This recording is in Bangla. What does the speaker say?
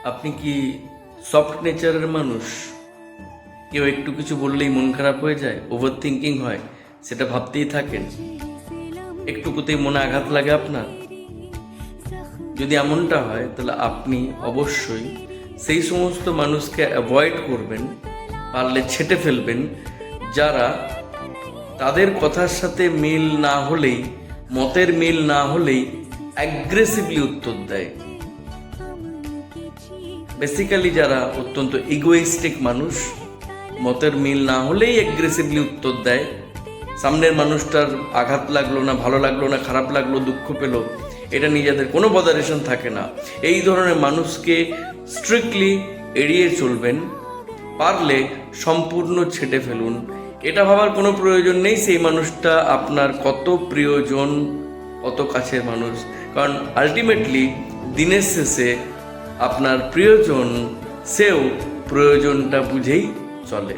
আপনি কি সফট নেচারের মানুষ? কেউ একটু কিছু বললেই মন খারাপ হয়ে যায়, ওভার থিঙ্কিং হয়, সেটা ভাবতেই থাকেন, একটুকুতেই মনে আঘাত লাগে আপনার? যদি এমনটা হয় তাহলে আপনি অবশ্যই সেই সমস্ত মানুষকে অ্যাভয়েড করবেন, পারলে ছেঁটে ফেলবেন, যারা তাদের কথার সাথে মিল না হলেই, মতের মিল না হলেই অ্যাগ্রেসিভলি উত্তর দেয়। বেসিক্যালি যারা অত্যন্ত ইগোইস্টিক মানুষ, মতের মিল না হলেই অ্যাগ্রেসিভলি উত্তর দেয়, সামনের মানুষটার আঘাত লাগলো না, ভালো লাগলো না, খারাপ লাগলো, দুঃখ পেল, এটা নিজেদের কোনো বদারেশন থাকে না। এই ধরনের মানুষকে স্ট্রিক্টলি এড়িয়ে চলবেন, পারলে সম্পূর্ণ ছেটে ফেলুন। এটা ভাবার কোনো প্রয়োজন নেই সেই মানুষটা আপনার কত প্রিয়জন, কত কাছের মানুষ, কারণ আলটিমেটলি দিনের শেষে আপনার প্রিয়জন সেও প্রয়োজনটা বুঝেই চলে।